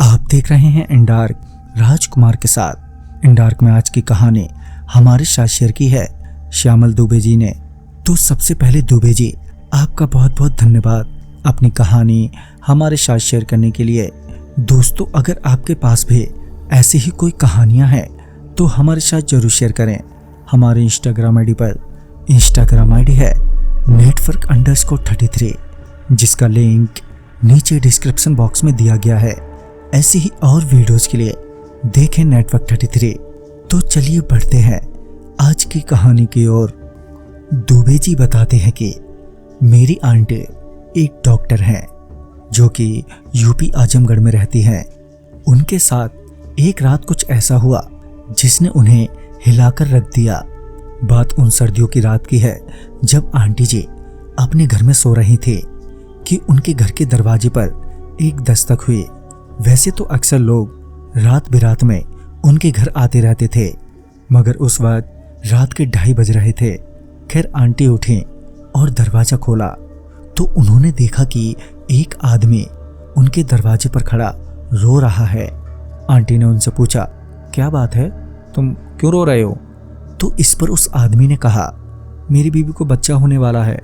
आप देख रहे हैं इंडार्क राजकुमार के साथ। इंडार्क में आज की कहानी हमारे साथ शेयर की है श्यामल दुबे जी ने। तो सबसे पहले दुबे जी, आपका बहुत बहुत धन्यवाद अपनी कहानी हमारे साथ शेयर करने के लिए। दोस्तों, अगर आपके पास भी ऐसी ही कोई कहानियां हैं तो हमारे साथ जरूर शेयर करें। हमारे इंस्टाग्राम आईडी पर इंस्टाग्राम आईडी है network_33, जिसका लिंक नीचे डिस्क्रिप्शन बॉक्स में दिया गया है। ऐसी ही और वीडियोस के लिए देखें network33। तो चलिए बढ़ते हैं आज की कहानी की ओर। दुबे जी बताते हैं कि मेरी आंटी एक डॉक्टर हैं जो कि यूपी आजमगढ़ में रहती हैं। उनके साथ एक रात कुछ ऐसा हुआ जिसने उन्हें हिलाकर रख दिया। बात उन सर्दियों की रात की है जब आंटी जी अपने घर में सो रही थी कि उनके घर के दरवाजे पर एक दस्तक हुई। वैसे तो अक्सर लोग रात बिरात में उनके घर आते रहते थे, मगर उस वक्त रात के 2:30 बज रहे थे। खैर, आंटी उठी और दरवाजा खोला तो उन्होंने देखा कि एक आदमी उनके दरवाजे पर खड़ा रो रहा है। आंटी ने उनसे पूछा, क्या बात है, तुम क्यों रो रहे हो? तो इस पर उस आदमी ने कहा, मेरी बीवी को बच्चा होने वाला है,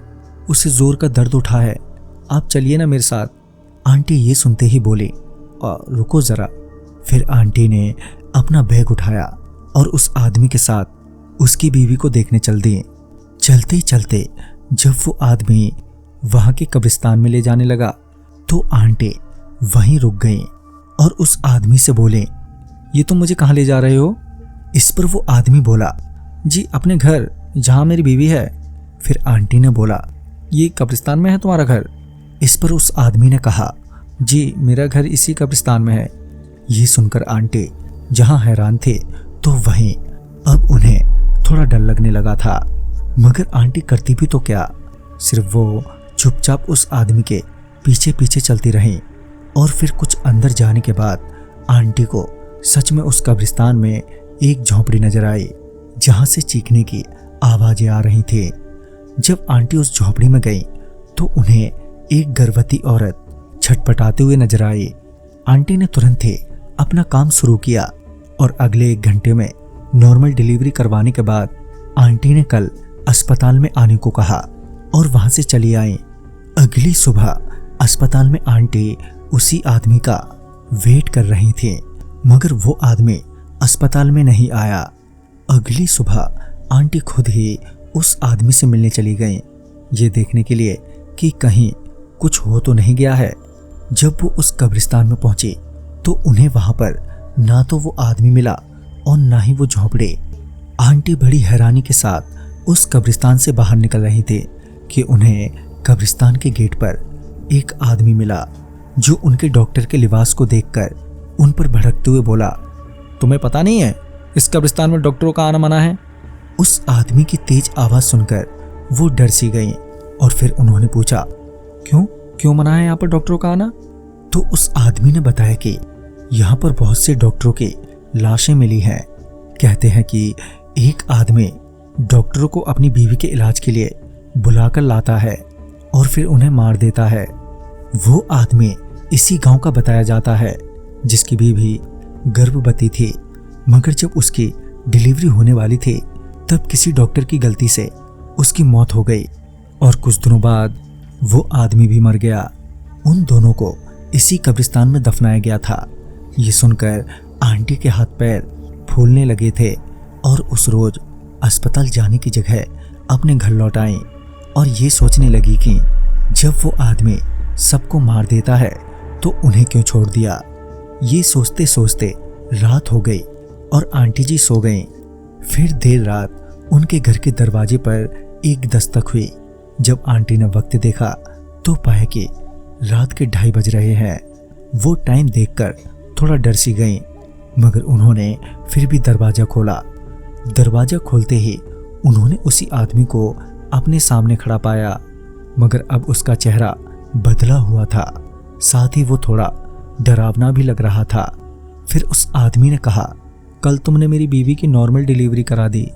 उसे जोर का दर्द उठा है, आप चलिए ना मेरे साथ। आंटी ये सुनते ही बोली, रुको जरा। फिर आंटी ने अपना बैग उठाया और उस आदमी के साथ उसकी बीवी को देखने चल दिए। चलते चलते जब वो आदमी वहां के कब्रिस्तान में ले जाने लगा तो आंटी वहीं रुक गई और उस आदमी से बोले, ये तुम मुझे कहाँ ले जा रहे हो? इस पर वो आदमी बोला, जी अपने घर जहाँ मेरी बीवी है। फिर आंटी ने बोला, ये कब्रिस्तान में है तुम्हारा घर? इस पर उस आदमी ने कहा, जी मेरा घर इसी कब्रिस्तान में है। ये सुनकर आंटी जहाँ हैरान थे तो वहीं अब उन्हें थोड़ा डर लगने लगा था, मगर आंटी करती भी तो क्या, सिर्फ वो चुपचाप उस आदमी के पीछे पीछे चलती रहीं। और फिर कुछ अंदर जाने के बाद आंटी को सच में उस कब्रिस्तान में एक झोंपड़ी नजर आई जहां से चीखने की आवाजें आ रही थी। जब आंटी उस झोंपड़ी में गई तो उन्हें एक गर्भवती औरत छटपटाते हुए नजर आई। आंटी ने तुरंत ही अपना काम शुरू किया और अगले 1 घंटे में नॉर्मल डिलीवरी करवाने के बाद आंटी ने कल अस्पताल में आने को कहा और वहां से चली आई। अगली सुबह अस्पताल में आंटी उसी आदमी का वेट कर रही थी, मगर वो आदमी अस्पताल में नहीं आया। अगली सुबह आंटी खुद ही उस आदमी से मिलने चली गई, ये देखने के लिए कि कहीं कुछ हो तो नहीं गया है। जब वो उस कब्रिस्तान में पहुंची तो उन्हें वहां पर ना तो वो आदमी मिला और ना ही वो झोंपड़ी। आंटी बड़ी हैरानी के साथ उस कब्रिस्तान से बाहर निकल रही थी कि उन्हें कब्रिस्तान के गेट पर एक आदमी मिला जो उनके डॉक्टर के लिबास को देखकर उन पर भड़कते हुए बोला, तुम्हें पता नहीं है इस कब्रिस्तान में डॉक्टरों का आना मना है? उस आदमी की तेज आवाज सुनकर वो डर सी गई और फिर उन्होंने पूछा, क्यों मना है यहाँ पर डॉक्टरों का आना? तो उस आदमी ने बताया कि यहाँ पर बहुत से डॉक्टरों की लाशें मिली हैं। कहते हैं कि एक आदमी डॉक्टरों को अपनी बीवी के इलाज के लिए बुलाकर लाता है और फिर उन्हें मार देता है। वो आदमी इसी गांव का बताया जाता है जिसकी बीवी गर्भवती थी, मगर जब उसकी डिलीवरी होने वाली थी तब किसी डॉक्टर की गलती से उसकी मौत हो गई और कुछ दिनों बाद वो आदमी भी मर गया। उन दोनों को इसी कब्रिस्तान में दफनाया गया था। ये सुनकर आंटी के हाथ पैर फूलने लगे थे और उस रोज अस्पताल जाने की जगह अपने घर लौट आई और ये सोचने लगी कि जब वो आदमी सबको मार देता है तो उन्हें क्यों छोड़ दिया। ये सोचते सोचते रात हो गई और आंटी जी सो गईं। फिर देर रात उनके घर के दरवाजे पर एक दस्तक हुई। जब आंटी ने वक्त देखा तो पाया कि रात के 2:30 बज रहे हैं। वो टाइम देखकर थोड़ा डर सी गई, मगर उन्होंने फिर भी दरवाजा खोला। दरवाजा खोलते ही उन्होंने उसी आदमी को अपने सामने खड़ा पाया, मगर अब उसका चेहरा बदला हुआ था, साथ ही वो थोड़ा डरावना भी लग रहा था। फिर उस आदमी ने कहा, कल तुमने मेरी बीवी की नॉर्मल डिलीवरी करा दी,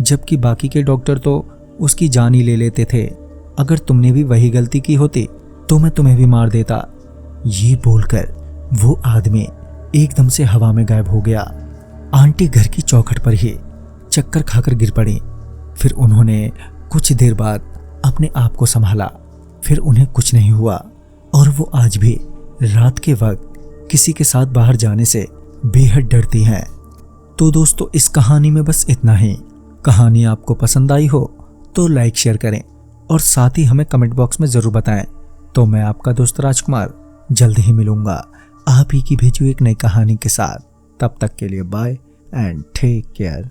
जबकि बाकी के डॉक्टर तो उसकी जान ही ले लेते थे। अगर तुमने भी वही गलती की होती तो मैं तुम्हें भी मार देता। ये बोलकर वो आदमी एकदम से हवा में गायब हो गया। आंटी घर की चौखट पर ही चक्कर खाकर गिर पड़ी। फिर उन्होंने कुछ देर बाद अपने आप को संभाला। फिर उन्हें कुछ नहीं हुआ और वो आज भी रात के वक्त किसी के साथ बाहर जाने से बेहद डरती हैं। तो दोस्तों, इस कहानी में बस इतना ही। कहानी आपको पसंद आई हो तो लाइक शेयर करें और साथ ही हमें कमेंट बॉक्स में ज़रूर बताएं। तो मैं आपका दोस्त राजकुमार जल्द ही मिलूंगा आप ही की भेजी हुई एक नई कहानी के साथ। तब तक के लिए बाय एंड टेक केयर।